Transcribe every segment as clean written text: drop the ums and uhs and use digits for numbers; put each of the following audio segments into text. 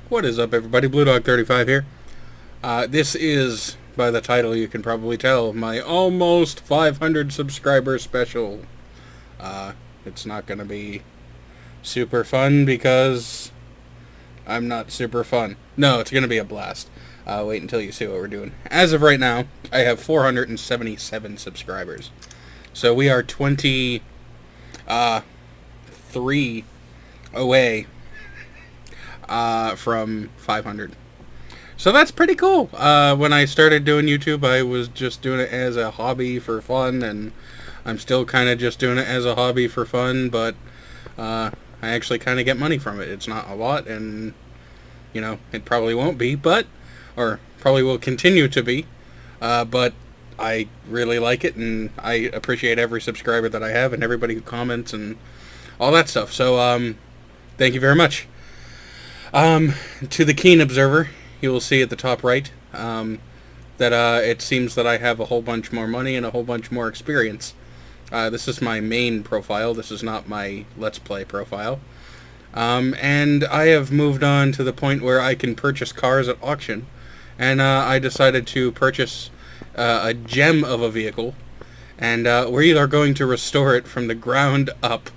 What is up, everybody? BlueDog35 here. This is, by the title you can probably tell, my almost 500 subscriber special. It's not going to be super fun because I'm not super fun. No, it's going to be a blast. Wait until you see what we're doing. As of right now, I have 477 subscribers. So we are 23 away from 500. So that's pretty cool. When I started doing YouTube, I was just doing it as a hobby for fun, and I'm still kind of just doing it as a hobby for fun, but I actually kind of get money from it. It's not a lot, and, you know, it probably won't be, or probably will continue to be, but I really like it, and I appreciate every subscriber that I have, and everybody who comments, and all that stuff. So, thank you very much. To the keen observer, you will see at the top right that it seems that I have a whole bunch more money and a whole bunch more experience. This is my main profile. This is not my Let's Play profile. And I have moved on to the point where I can purchase cars at auction. And I decided to purchase a gem of a vehicle. And we are going to restore it from the ground up.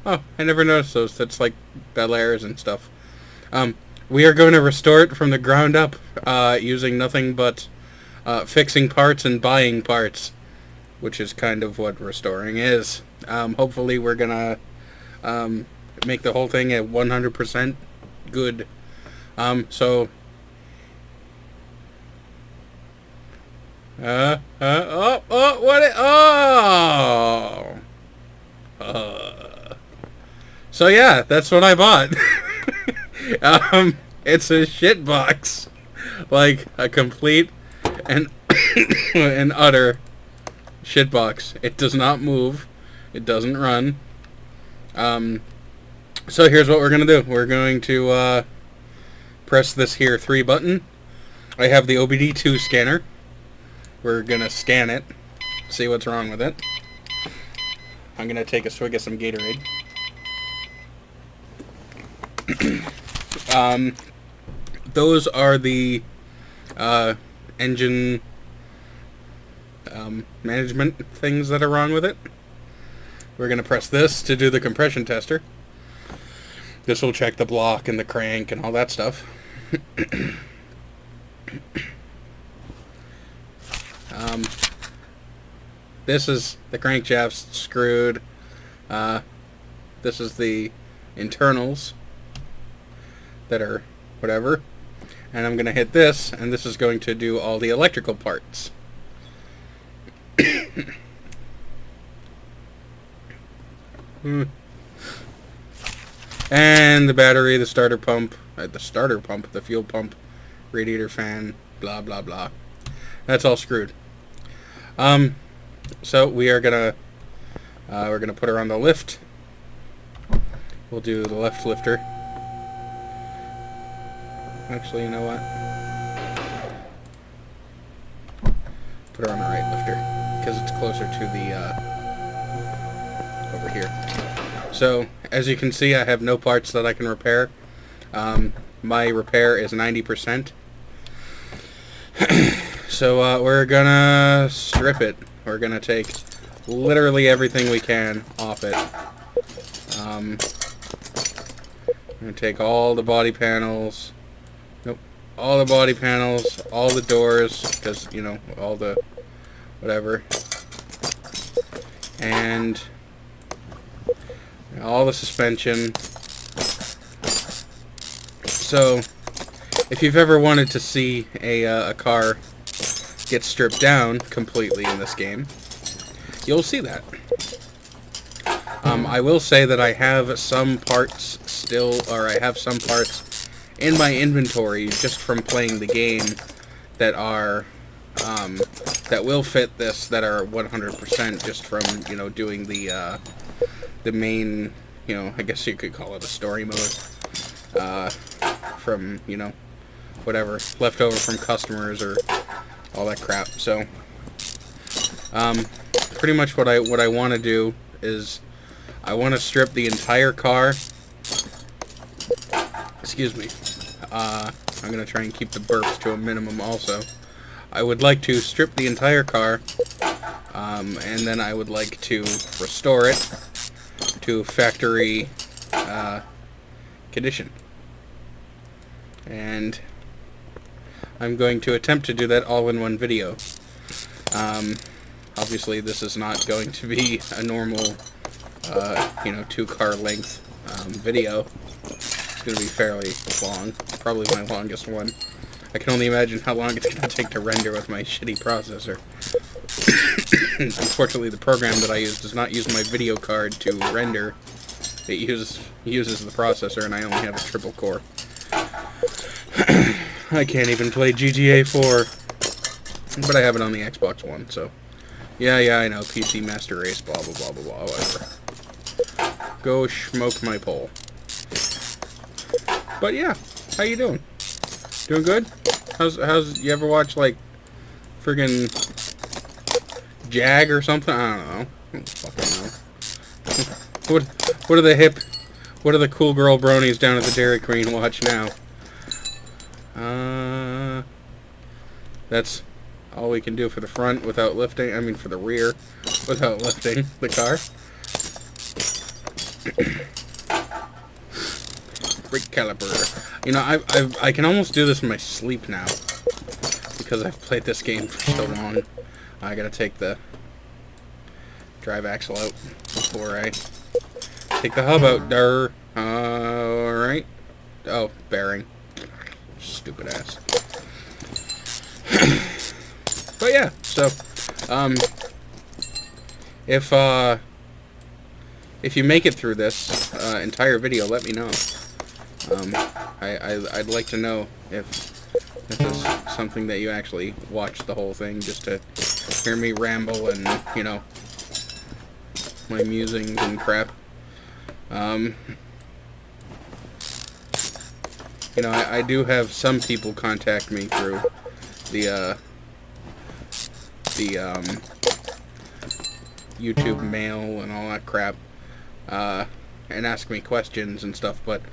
Oh, I never noticed those. That's like Bel Airs and stuff. We are going to restore it from the ground up, using nothing but fixing parts and buying parts, which is kind of what restoring is. Hopefully we're going to make the whole thing at 100% good. So... So yeah, that's what I bought. It's a shit box. Like, a complete and an utter shit box. It does not move. It doesn't run. So here's what we're going to do. We're going to press this here 3 button. I have the OBD2 scanner. We're going to scan it. See what's wrong with it. I'm going to take a swig of some Gatorade. Those are the engine management things that are wrong with it. We're going to press this to do the compression tester. This will check the block and the crank and all that stuff. This is the crankshaft's screwed. This is the internals that are whatever, and I'm going to hit this, and this is going to do all the electrical parts. And the battery, the starter pump, the fuel pump, radiator fan, blah blah blah. That's all screwed. So we are gonna put her on the lift. We'll do the left lifter. Actually, you know what? Put her on the right lifter, because it's closer to the, over here. So, as you can see, I have no parts that I can repair. My repair is 90%. So, we're gonna strip it. We're gonna take literally everything we can off it. I'm gonna take all the body panels. All the body panels, all the doors, because, you know, all the whatever, and all the suspension. So, if you've ever wanted to see a car get stripped down completely in this game, you'll see that. I will say that I have some parts still, or I have some parts in my inventory just from playing the game that are that will fit this, that are 100% just from, you know, doing the main, you know, I guess you could call it a story mode, from, you know, whatever left over from customers or all that crap. So pretty much what I want to do is I want to strip the entire car Excuse me. I'm going to try and keep the burps to a minimum also. I would like to strip the entire car, and then I would like to restore it to factory condition. And I'm going to attempt to do that all in one video. Obviously this is not going to be a normal, 2-car length video. It's going to be fairly long, probably my longest one. I can only imagine how long it's going to take to render with my shitty processor. Unfortunately, the program that I use does not use my video card to render. It uses the processor, and I only have a triple core. I can't even play GTA 4, but I have it on the Xbox One, so... Yeah, I know, PC Master Race, blah, blah, blah, blah, blah, whatever. Go smoke my pole. But yeah, how you doing? Doing good? How's you ever watch, like, friggin' Jag or something? I don't know. I don't fucking know. What are the cool girl bronies down at the Dairy Queen watch now? That's all we can do for the front without lifting, for the rear without lifting the car. Brake caliper. You know, I can almost do this in my sleep now because I've played this game for so long. I gotta take the drive axle out before I take the hub out. Alright. Oh, bearing. Stupid ass. But yeah, so, if you make it through this entire video, let me know. I'd like to know if this is something that you actually watched the whole thing just to hear me ramble and, my musings and crap. I do have some people contact me through the YouTube mail and all that crap, and ask me questions and stuff, but,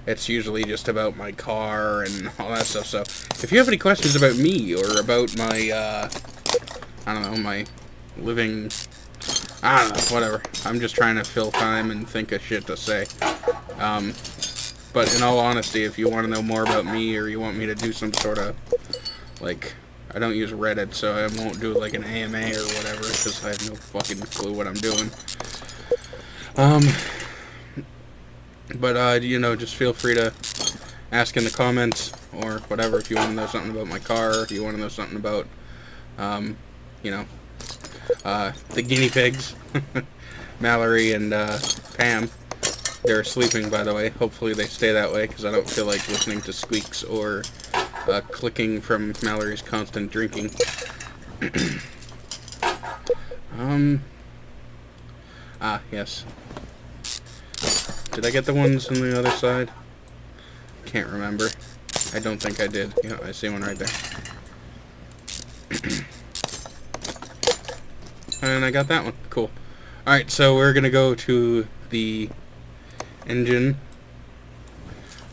it's usually just about my car and all that stuff, so if you have any questions about me or about my, my living, whatever, I'm just trying to fill time and think of shit to say, but in all honesty, if you want to know more about me or you want me to do some sort of, I don't use Reddit, so I won't do, an AMA or whatever, because I have no fucking clue what I'm doing. But, just feel free to ask in the comments, or whatever, if you want to know something about my car, or if you want to know something about, the guinea pigs, Mallory and, Pam. They're sleeping, by the way. Hopefully they stay that way, because I don't feel like listening to squeaks or clicking from Mallory's constant drinking. Yes. Did I get the ones on the other side? Can't remember. I don't think I did. Yeah, I see one right there. And I got that one. Cool. Alright, so we're gonna go to the engine,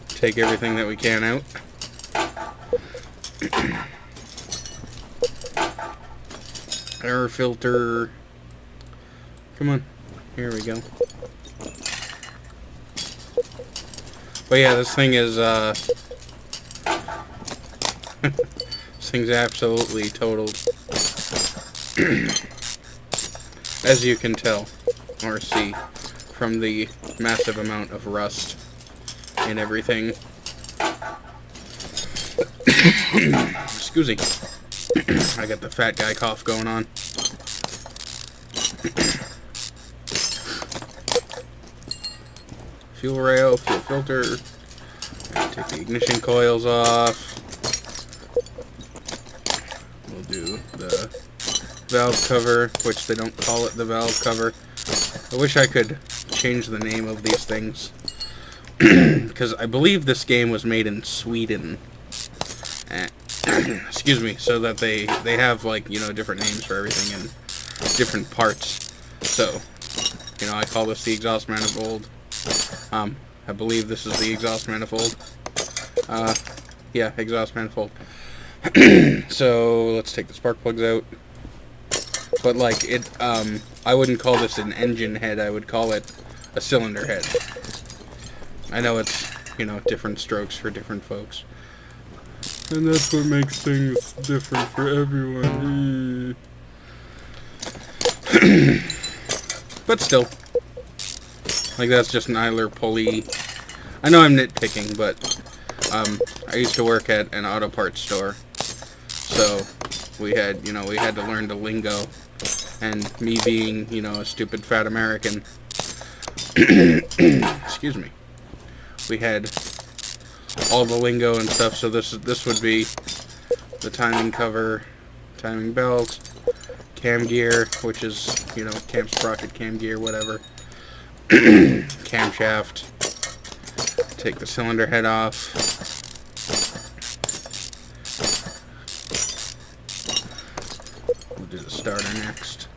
take everything that we can out. Air filter. Come on. Here we go. But yeah, this thing is, this thing's absolutely totaled. As you can tell, or see, from the massive amount of rust and everything. Excuse me. I got the fat guy cough going on. Fuel rail, fuel filter. Take the ignition coils off. We'll do the valve cover, which they don't call it the valve cover. I wish I could change the name of these things, because I believe this game was made in Sweden. Excuse me, so that they have, different names for everything and different parts. So, I call this the exhaust manifold. I believe this is the exhaust manifold. Yeah, exhaust manifold. So let's take the spark plugs out. But like it, I wouldn't call this an engine head. I would call it a cylinder head. I know it's, you know, different strokes for different folks. And that's what makes things different for everyone. But still, like, that's just an idler pulley. I know I'm nitpicking, but I used to work at an auto parts store, so we had to learn the lingo. And me being, you know, a stupid fat American, excuse me, we had all the lingo and stuff. So this would be the timing cover, timing belt, cam gear, which is, you know, cam sprocket, cam gear, whatever, camshaft. Take the cylinder head off. We'll do the starter next.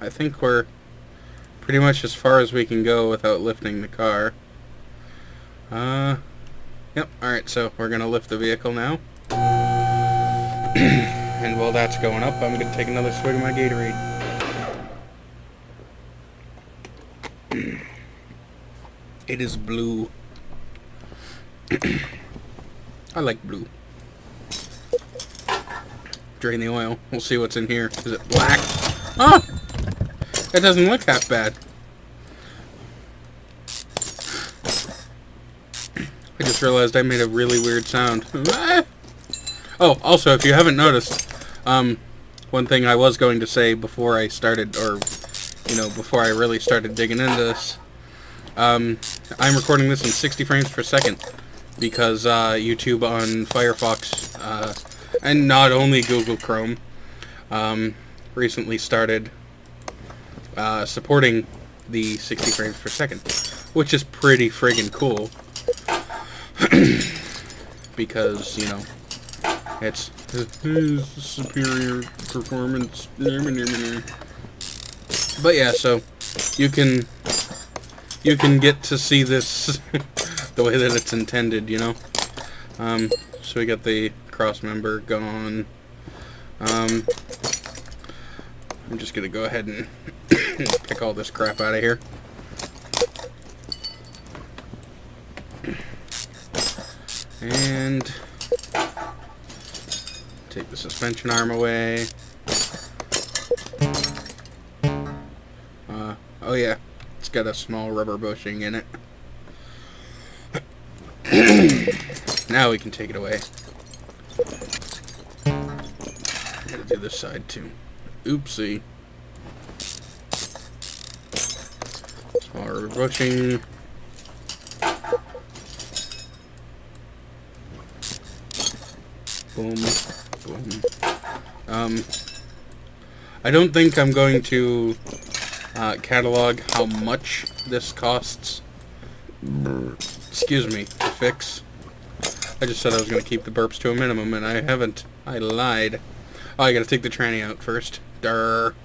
I think we're pretty much as far as we can go without lifting the car. Yep, alright, so we're gonna lift the vehicle now. And while that's going up, I'm gonna take another swig of my Gatorade. It is blue. I like blue. Drain the oil. We'll see what's in here. Is it black? Oh! That doesn't look half bad. I just realized I made a really weird sound. Oh, also, if you haven't noticed, one thing I was going to say before I started, or, you know, before I really started digging into this, I'm recording this in 60 frames per second because YouTube on Firefox, and not only Google Chrome, recently started supporting the 60 frames per second, which is pretty friggin' cool. Because, you know, it's superior performance. But yeah, so you can get to see this the way that it's intended, you know. So we got the cross member gone. I'm just gonna go ahead and pick all this crap out of here. And take the suspension arm away. Oh yeah, it's got a small rubber bushing in it. Now we can take it away. Gotta do this side too. Oopsie. Small rubber bushing. Boom, boom. I don't think I'm going to catalog how much this costs. Excuse me, to fix. I just said I was going to keep the burps to a minimum, and I haven't. I lied. Oh, I gotta take the tranny out first. Durr.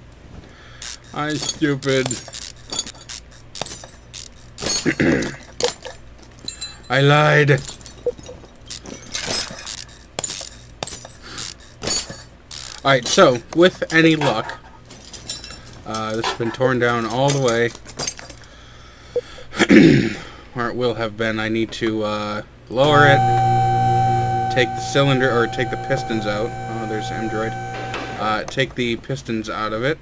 I'm stupid. I lied. Alright, so, with any luck, this has been torn down all the way. Or it will have been. I need to lower it, take the cylinder, or take the pistons out. Oh, there's Android. Take the pistons out of it.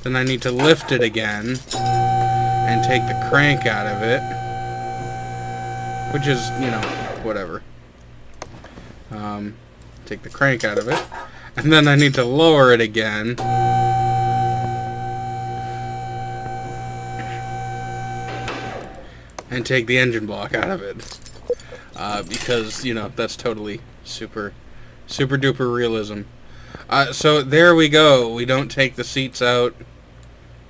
Then I need to lift it again and take the crank out of it. Which is, you know, whatever. Take the crank out of it. And then I need to lower it again. And take the engine block out of it. Because, you know, that's totally super duper realism. So there we go. We don't take the seats out.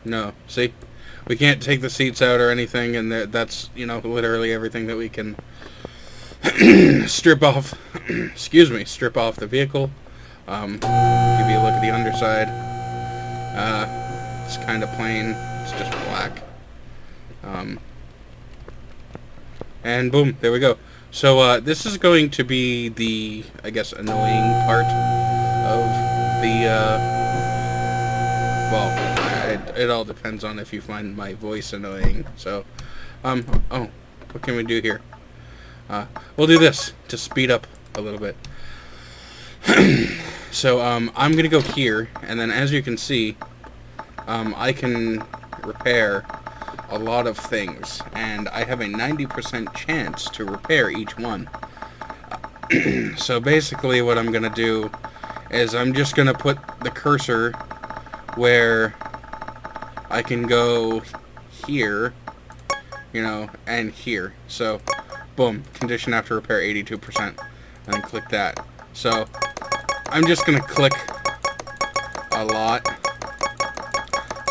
No, see? We can't take the seats out or anything, and that's, you know, literally everything that we can strip off. Excuse me, strip off the vehicle. Give you a look at the underside. It's kind of plain. It's just black. And boom, there we go. So this is going to be the, I guess, annoying part of the, well, it all depends on if you find my voice annoying. So, oh, what can we do here? We'll do this to speed up a little bit. So, I'm going to go here, and then as you can see, I can repair a lot of things, and I have a 90% chance to repair each one. So basically what I'm going to do is I'm just going to put the cursor where I can go here, you know, and here. So, boom, condition after repair 82%, and then click that. So, I'm just going to click a lot.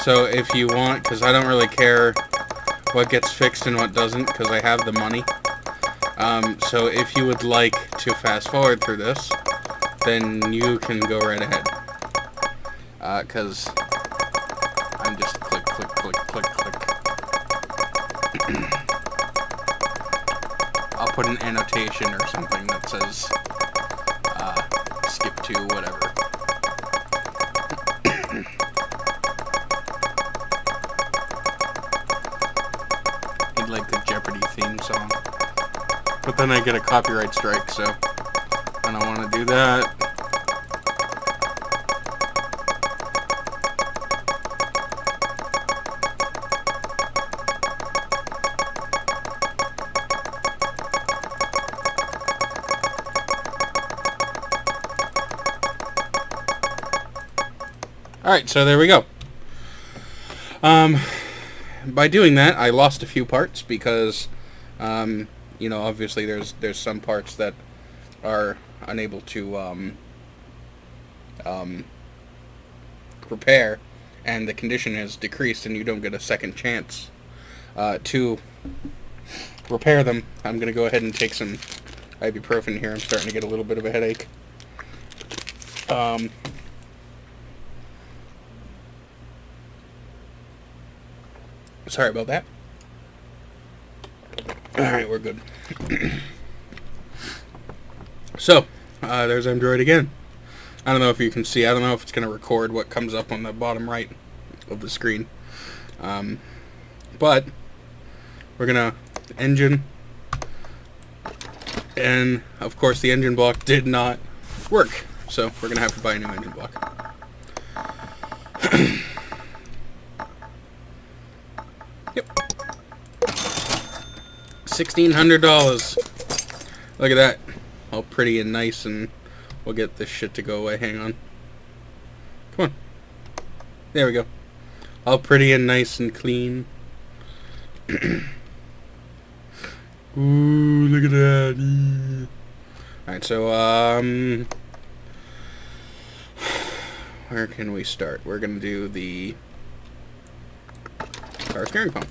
So if you want, because I don't really care what gets fixed and what doesn't, because I have the money. So if you would like to fast forward through this, then you can go right ahead. Because I'm just click, click, click, click, click. I'll put an annotation or something that says skip to whatever. Like the Jeopardy theme song, but then I get a copyright strike, so I don't want to do that. Alright, so there we go. By doing that, I lost a few parts because, you know, obviously there's some parts that are unable to repair, and the condition is decreased, and you don't get a second chance to repair them. I'm going to go ahead and take some ibuprofen here. I'm starting to get a little bit of a headache. Sorry about that. Alright, we're good. So, there's Android again. I don't know if you can see. I don't know if it's going to record what comes up on the bottom right of the screen. But, we're going to engine. And, of course, the engine block did not work. So, we're going to have to buy a new engine block. Yep. $1,600. Look at that. All pretty and nice, and we'll get this shit to go away. Hang on. Come on. There we go. All pretty and nice and clean. Ooh, look at that. Alright, so, where can we start? We're gonna do the power steering pump.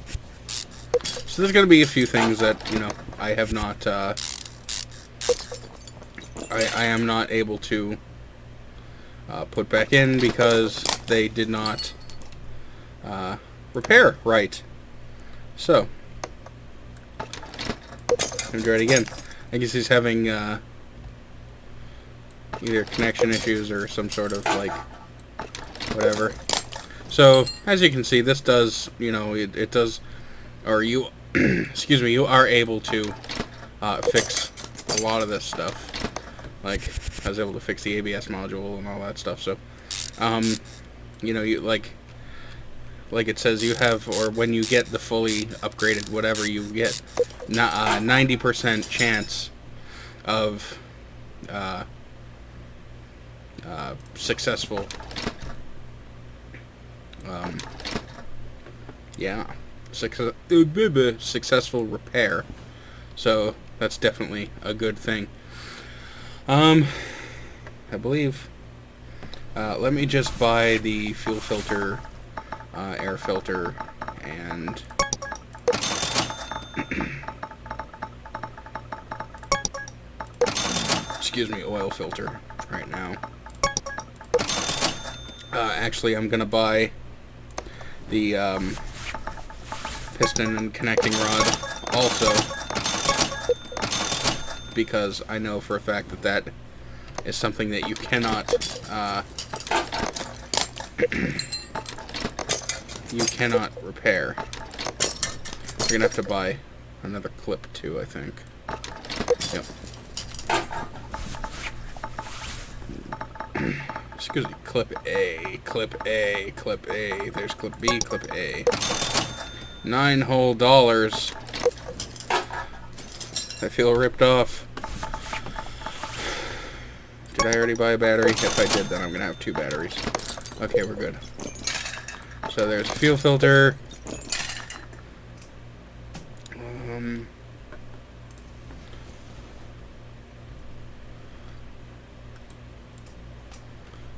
So there's going to be a few things that, you know, I have not, I am not able to put back in because they did not repair right. So, I'm going to try it again. I guess he's having either connection issues or some sort of, like, whatever. So, as you can see, this does, you know, it does, or you, excuse me, you are able to fix a lot of this stuff. Like, I was able to fix the ABS module and all that stuff. So, you know, you like it says, you have, or when you get the fully upgraded whatever, you get 90% chance of successful. Yeah, successful repair. So that's definitely a good thing. I believe. Let me just buy the fuel filter, air filter, and excuse me, oil filter right now. Actually, I'm gonna buy the piston and connecting rod also, because I know for a fact that that is something that you cannot you cannot repair. You're gonna have to buy another clip too, I think. Yep. Excuse me. Clip A, clip A, clip A. There's clip B, clip A. $9 whole. I feel ripped off. Did I already buy a battery? If I did, then I'm gonna have 2 batteries. Okay, we're good. So there's a fuel filter.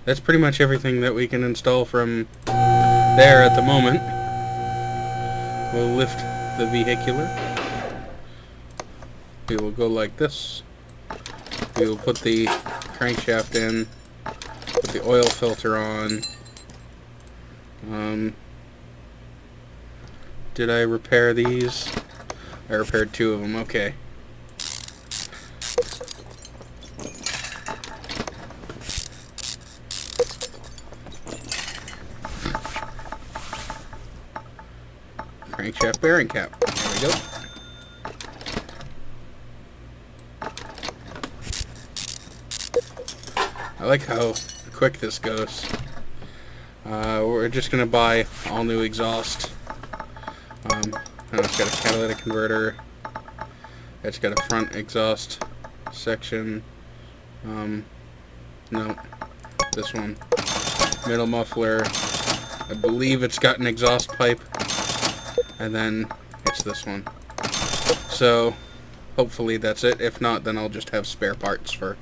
That's pretty much everything that we can install from there at the moment. We'll lift the vehicular. We will go like this. We will put the crankshaft in, put the oil filter on. Did I repair these? I repaired 2 of them, okay. Crankshaft bearing cap. There we go. I like how quick this goes. We're just gonna buy all new exhaust. And it's got a catalytic converter. It's got a front exhaust section. No, this one. Middle muffler. I believe it's got an exhaust pipe. And then it's this one. So hopefully that's it. If not, then I'll just have spare parts for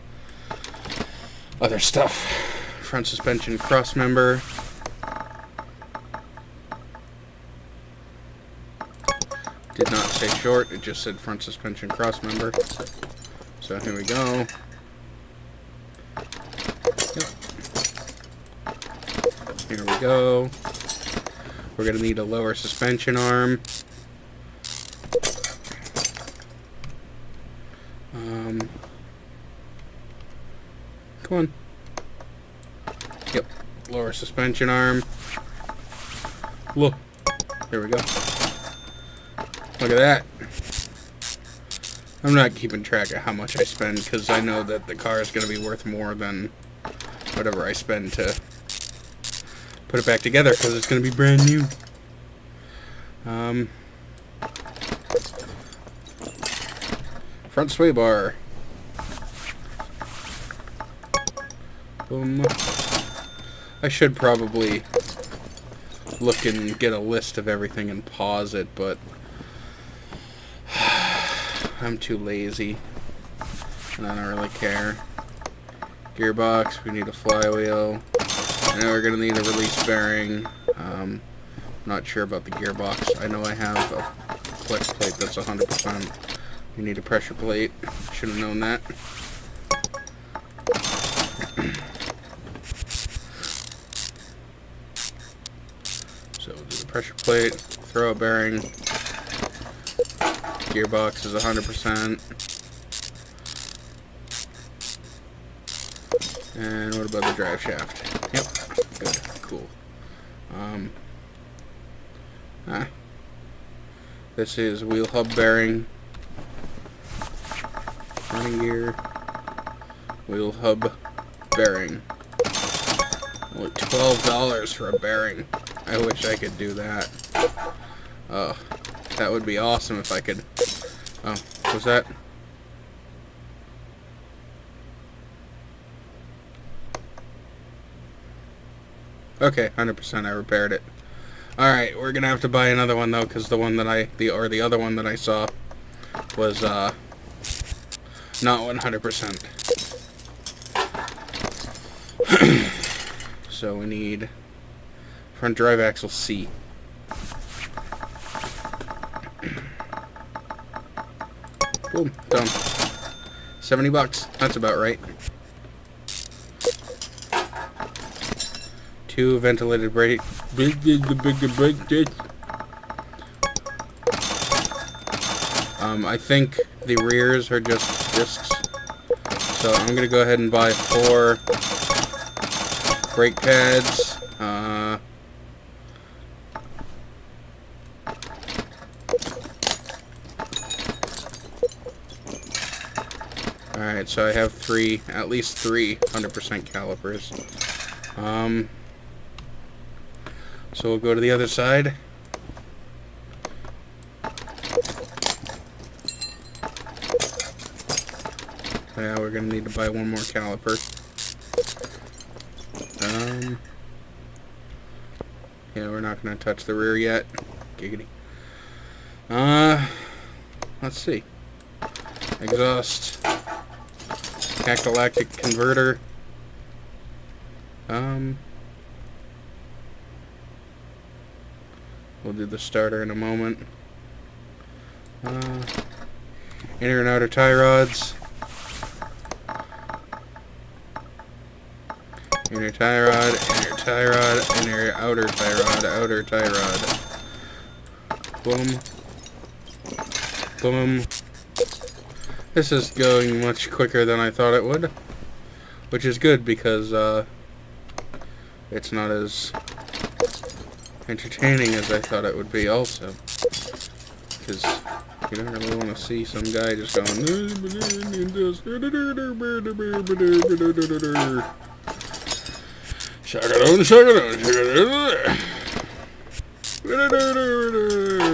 other stuff. Front suspension cross member. Did not say short, it just said front suspension cross member. So here we go. Yep. Here we go. We're going to need a lower suspension arm. Come on. Yep. Lower suspension arm. Look. There we go. Look at that. I'm not keeping track of how much I spend because I know that the car is going to be worth more than whatever I spend to put it back together because it's going to be brand new. Front sway bar. Boom. I should probably look and get a list of everything and pause it, but I'm too lazy and I don't really care. Gearbox, we need a flywheel. I know we're going to need a release bearing. Not sure about the gearbox. I know I have a flex plate that's 100%. We need a pressure plate. Should have known that. So we'll do the pressure plate, throw a bearing. Gearbox is 100%. And what about the drive shaft? Yep, good, cool. This is wheel hub bearing, running gear, wheel hub bearing. Only $12 for a bearing. I wish I could do that. Oh, that would be awesome if I could. Oh, what was that? Okay, 100%. I repaired it. Alright, we're gonna have to buy another one though, because the one that the other one that I saw was not 100%. So we need front drive axle C. Boom, done. $70. That's about right. 2 ventilated brake. I think the rears are just discs. So I'm going to go ahead and buy 4 brake pads. Alright, so I have at least 3 100% calipers. So we'll go to the other side. Yeah, we're gonna need to buy 1 more caliper. Yeah, we're not gonna touch the rear yet. Giggity. Let's see. Exhaust. Galactic converter. We'll do the starter in a moment. Inner and outer tie rods. Inner tie rod, inner tie rod, inner outer tie rod, outer tie rod. Boom. Boom. This is going much quicker than I thought it would, which is good because it's not as entertaining as I thought it would be also, because you don't really want to see some guy just going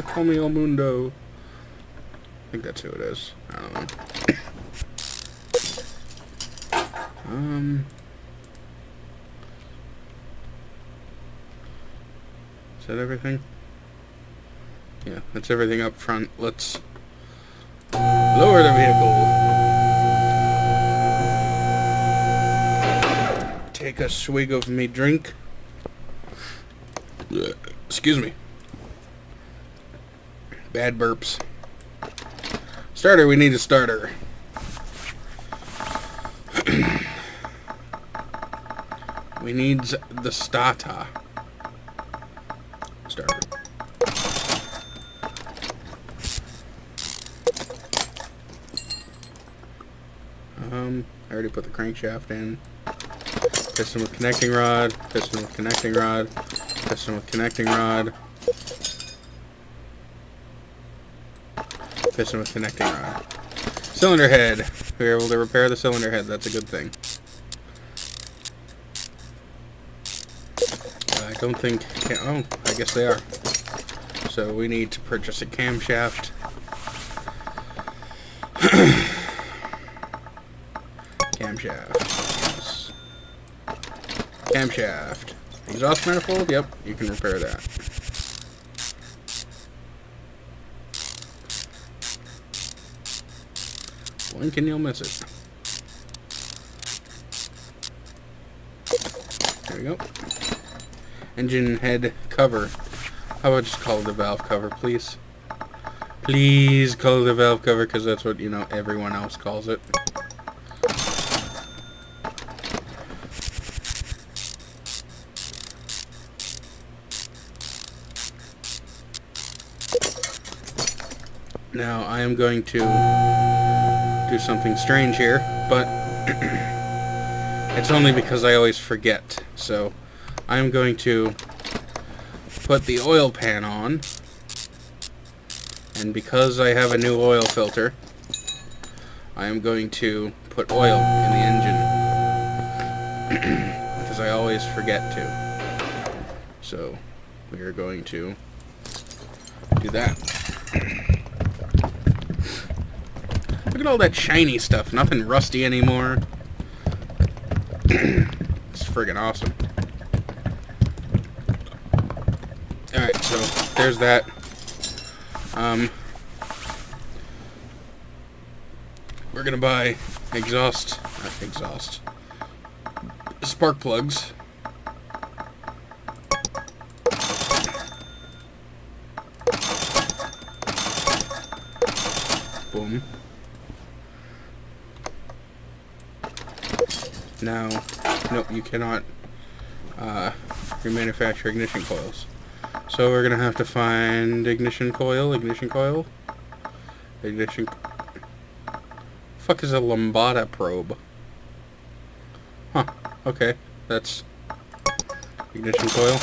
call me El Mundo. I think that's who it is. I don't know. Is that everything? Yeah, that's everything up front. Let's lower the vehicle. Take a swig of me drink. Excuse me. Bad burps. Starter, we need a starter. We need the starter. Starter. I already put the crankshaft in. Piston with connecting rod. Piston with connecting rod. Piston with connecting rod. Piston with connecting rod. Cylinder head. We were able to repair the cylinder head. That's a good thing. I don't think... Oh, I guess they are. So we need to purchase a camshaft. Camshaft. Yes. Camshaft. Exhaust manifold? Yep, you can repair that. Blink and you'll miss it. There we go. Engine head cover. How about just call it the valve cover, please? Please call it the valve cover, because that's what, you know, everyone else calls it. Now, I am going to do something strange here, but it's only because I always forget. So, I'm going to put the oil pan on, and because I have a new oil filter, I am going to put oil in the engine, because I always forget to. So, we are going to do that. Look at all that shiny stuff. Nothing rusty anymore. It's friggin' awesome. Alright, so there's that. We're gonna buy spark plugs. Boom. Now, nope, you cannot remanufacture ignition coils. So we're gonna have to find ignition coil. Fuck is a Lambada probe? Huh. Okay, that's ignition coil.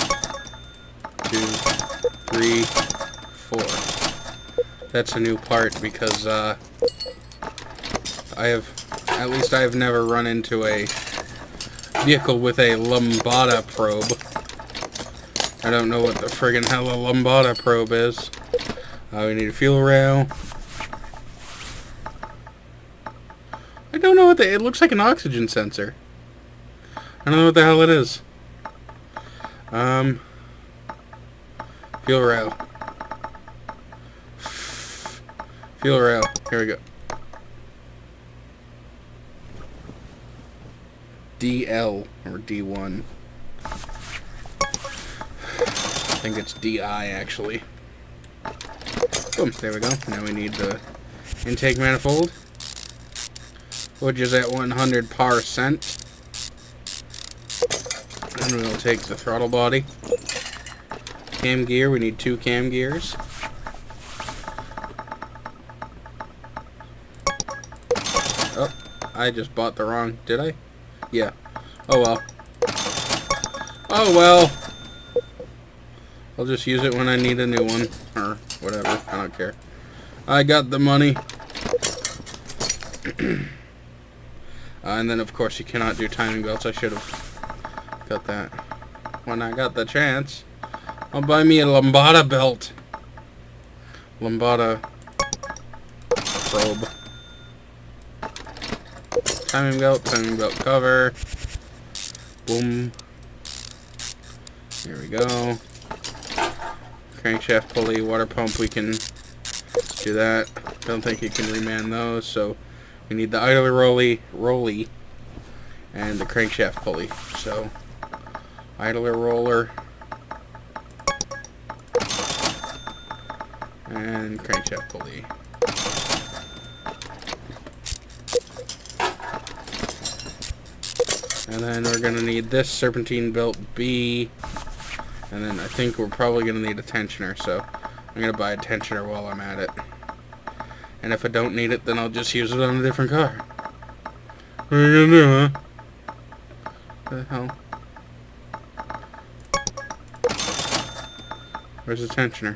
2, 3, 4. That's a new part because I have never run into a vehicle with a Lambada probe. I don't know what the friggin' hell a Lambada probe is. We need a fuel rail. I don't know what it looks like an oxygen sensor. I don't know what the hell it is. Fuel rail. Fuel rail. Here we go. DL or D1. I think it's DI actually. Boom, there we go. Now we need the intake manifold, which is at 100%. And we'll take the throttle body. Cam gear, we need 2 cam gears. Oh, I just bought the wrong, did I? Yeah. Oh well. Oh well. I'll just use it when I need a new one. Or whatever. I don't care. I got the money. And then of course you cannot do timing belts. I should have got that. When I got the chance, I'll buy me a Lambada belt. Lambada probe. Timing belt cover. Boom. Here we go. Crankshaft pulley, water pump, we can do that. Don't think you can reman those, so we need the idler rolly and the crankshaft pulley. So idler roller and crankshaft pulley. And then we're going to need this serpentine belt B. And then I think we're probably going to need a tensioner, so I'm going to buy a tensioner while I'm at it. And if I don't need it, then I'll just use it on a different car. What are you going to do, huh? What the hell? Where's the tensioner?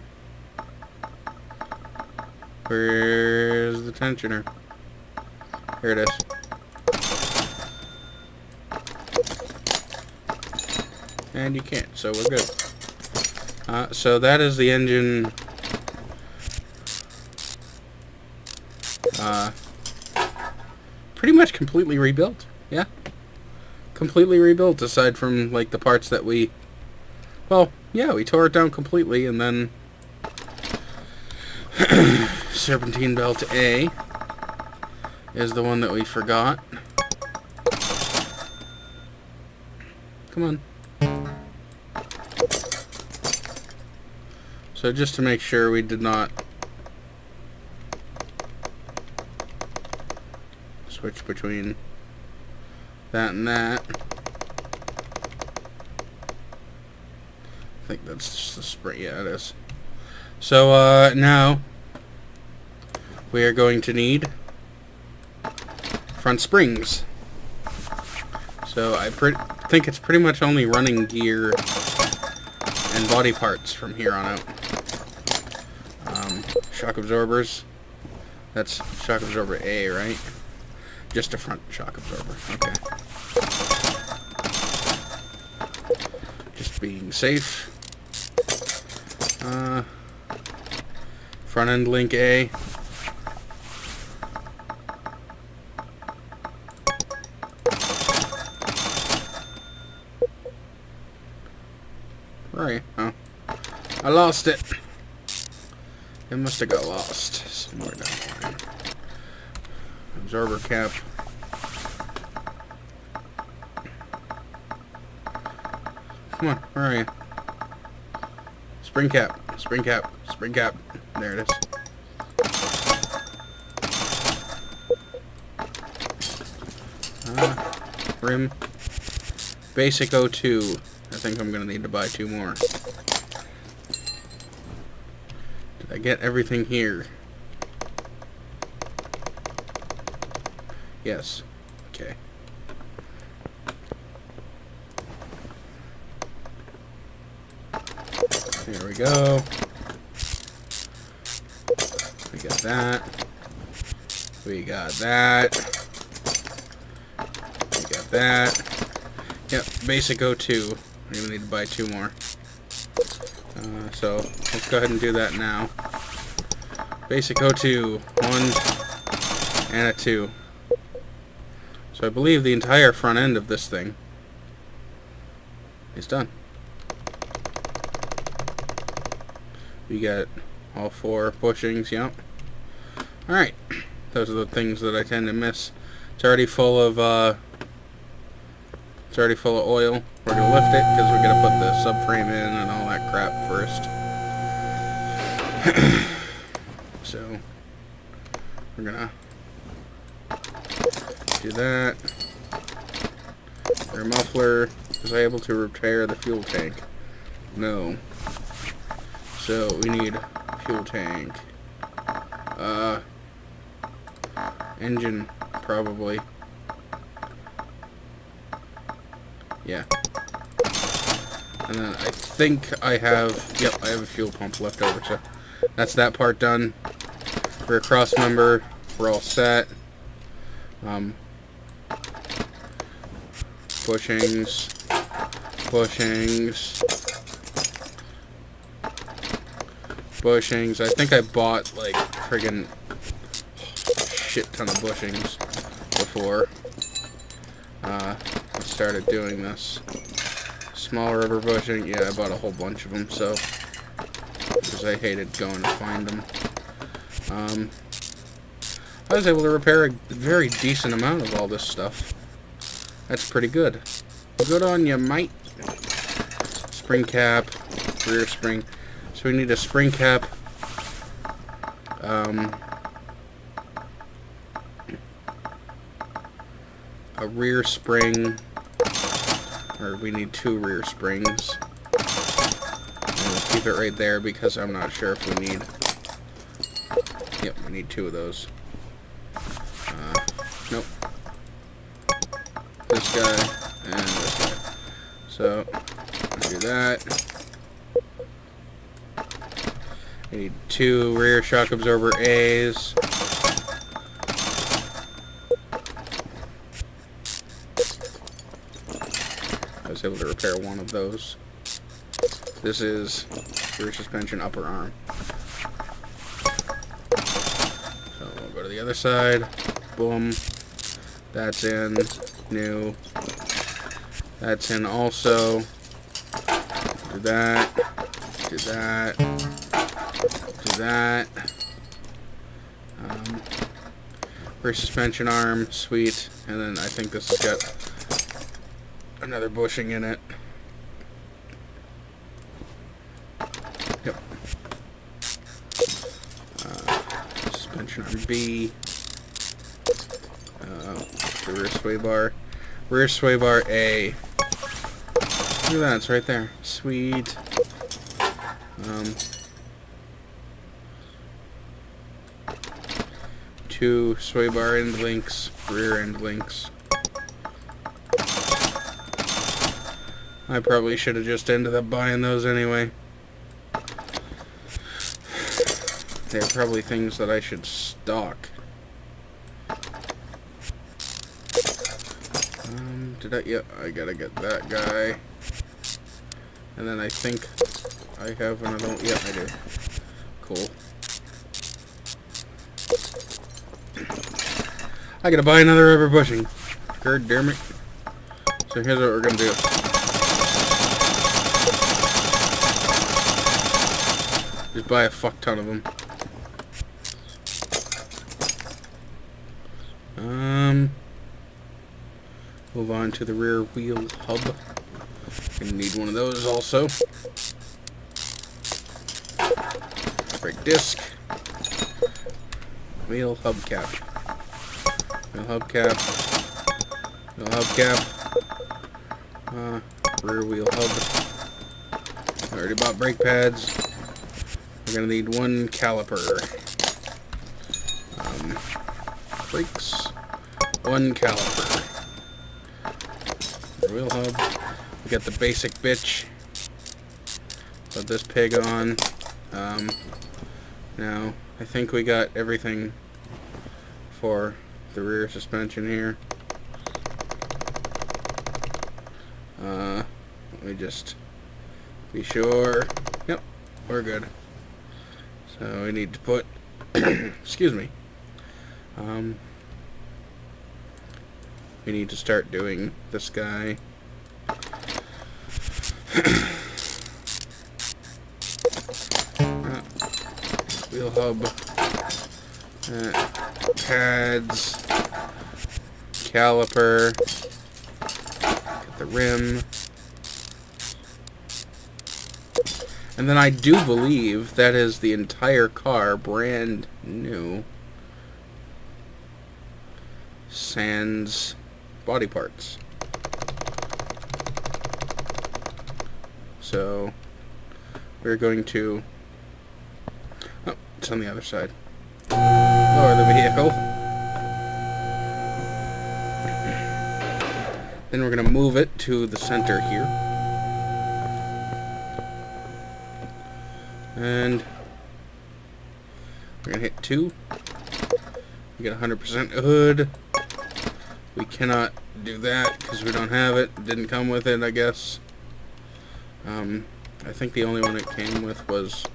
Where's the tensioner? Here it is. And you can't, so we're good. So that is the engine. Pretty much completely rebuilt. Yeah. Completely rebuilt, aside from, like, the parts that we... Well, yeah, we tore it down completely, and then... Serpentine belt A is the one that we forgot. Come on. So just to make sure we did not switch between that and that. I think that's just the spring. Yeah, it is. So now we are going to need front springs. So I think it's pretty much only running gear and body parts from here on out. Shock absorbers. That's shock absorber A, right? Just a front shock absorber. Okay. Just being safe. Front end link A. Right. Oh. I lost it. It must have got lost somewhere down the line. Absorber cap. Come on, where are you? Spring cap. Spring cap. Spring cap. There it is. Rim. Basic 02. think I'm going to need to buy 2 more. Did I get everything here? Yes. Okay. There we go. We got that. We got that. We got that. Yep, basic O2. I'm going to need to buy 2 more. So, let's go ahead and do that now. Basic O2. 1 and a 2. So I believe the entire front end of this thing is done. We got all 4 bushings, yep. Alright. Those are the things that I tend to miss. It's already full of oil. We're gonna lift it because we're gonna put the subframe in and all that crap first. So we're gonna do that. Rear muffler. Was I able to repair the fuel tank? No. So we need fuel tank. Engine, probably. Yeah. And then I think I have, yep, I have a fuel pump left over, so that's that part done. Rear cross member, we're all set. Bushings. Bushings. I think I bought, like, friggin' shit ton of bushings before I started doing this. Small rubber bushing, yeah, I bought a whole bunch of them, so, because I hated going to find them. I was able to repair a very decent amount of all this stuff. That's pretty good. Good on you, mate. Spring cap, rear spring. So we need a spring cap. A rear spring, or we need 2 rear springs. And we'll keep it right there because I'm not sure if we need. Yep, we need 2 of those. Nope. This guy and this guy. So do that. I need 2 rear shock absorber A's. I was able to repair 1 of those. This is rear suspension upper arm. So we'll go to the other side. Boom. That's in. New. That's in also. Do that. Do that. Do that. Rear suspension arm. Sweet. And then I think this has got another bushing in it. Yep. Suspension arm B. The rear sway bar. Rear sway bar A. Look at that, it's right there. Sweet. 2 sway bar end links, rear end links. I probably should have just ended up buying those anyway. They're probably things that I should stock. Yeah, I gotta get that guy. And then I think I have another one. Yeah, I do. Cool. I gotta buy another rubber bushing. God damn it. So here's what we're gonna do. Just buy a fuck ton of them. Move on to the rear wheel hub. Gonna need one of those also. Brake disc. Wheel hubcap. Wheel hubcap. Wheel hubcap. rear wheel hub. I already bought brake pads. We're gonna need one caliper. Brakes. One caliper. Rear wheel hub. We got the basic bitch. Put this pig on. Now, I think we got everything for the rear suspension here. Let me just be sure. Yep, we're good. So we need to put, excuse me. We need to start doing this guy. Wheel hub, pads, caliper, get the rim, and then I do believe that is the entire car, brand new, sans body parts. So we're going to, oh, it's on the other side, lower the vehicle. Then we're going to move it to the center here. And we're going to hit 2. We get 100% hood. We cannot do that because we don't have it. It didn't come with it, I guess. I think the only one it came with was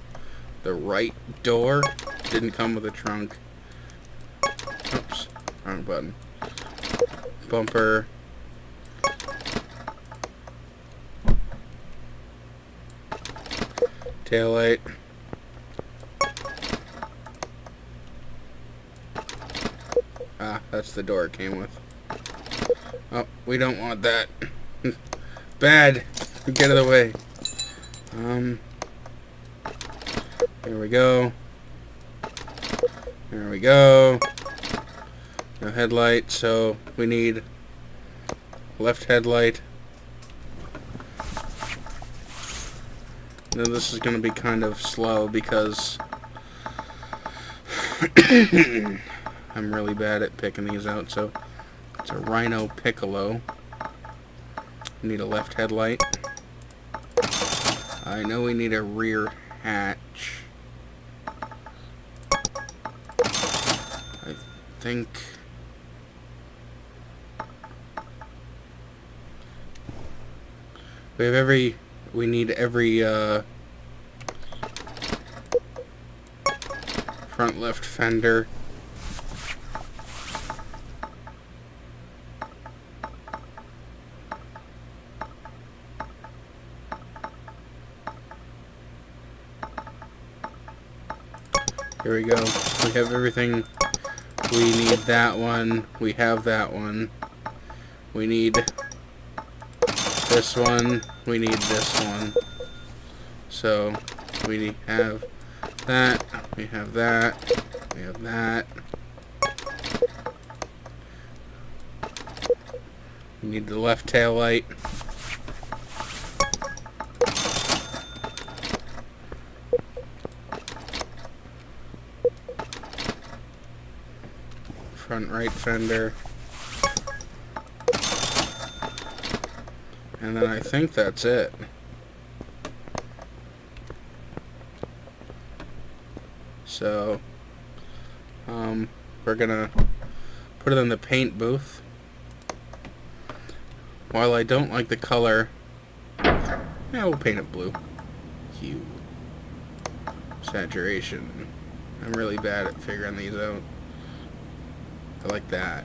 the right door. Didn't come with a trunk. Oops, wrong button. Bumper. Taillight. Ah, that's the door it came with. Oh, we don't want that. Bad. Get out of the way. There we go. There we go. No headlight, so we need left headlight. Now this is going to be kind of slow because I'm really bad at picking these out. So it's a Rhino Piccolo. We need a left headlight. I know we need a rear hatch. I think we need every front left fender. Here we go. We have everything. We need that one. We have that one. We need this one. We need this one. So we have that. We have that. We have that. We need the left tail light. Front right fender. And then I think that's it. So, we're gonna put it in the paint booth. While I don't like the color, yeah, we'll paint it blue. Hue. Saturation. I'm really bad at figuring these out. I like that.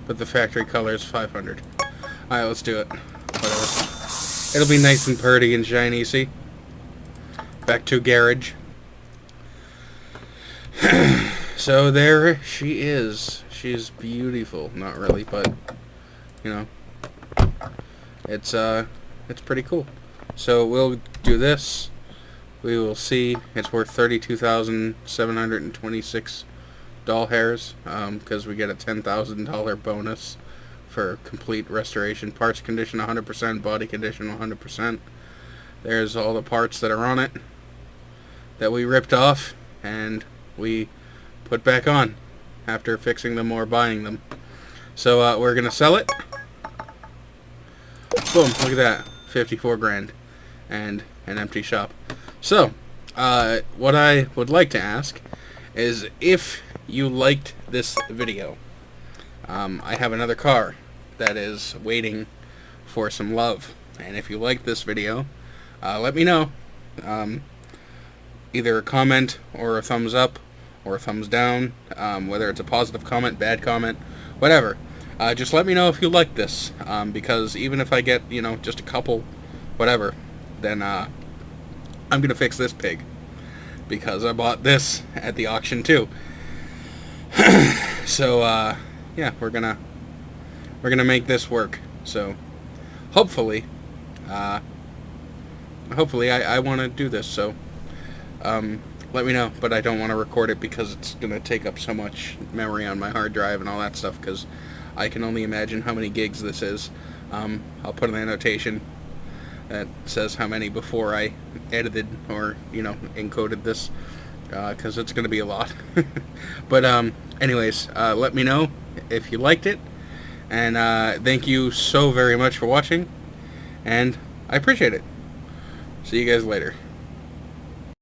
But the factory color is 500. Alright, let's do it. Whatever. It'll be nice and purty and shiny, see? Back to garage. So there she is. She's beautiful. Not really, but, you know. It's pretty cool. So we'll do this. We will see. It's worth 32,726 doll hairs because we get a $10,000 bonus for complete restoration. Parts condition 100%, body condition 100%. There's all the parts that are on it that we ripped off and we put back on after fixing them or buying them. So we're gonna sell it. Boom, look at that, 54 grand and an empty shop. So what I would like to ask is if you liked this video. I have another car that is waiting for some love, and if you like this video, let me know. Either a comment or a thumbs up or a thumbs down, whether it's a positive comment, bad comment, whatever. Just let me know if you like this, because even if I get, you know, just a couple, whatever, then I'm gonna fix this pig, because I bought this at the auction too. So yeah, we're gonna make this work. So hopefully I want to do this. So let me know, but I don't want to record it because it's gonna take up so much memory on my hard drive and all that stuff, because I can only imagine how many gigs this is. I'll put in the annotation that says how many before I edited or, you know, encoded this, because it's going to be a lot. But anyways, let me know if you liked it, and thank you so very much for watching, and I appreciate it. See you guys later.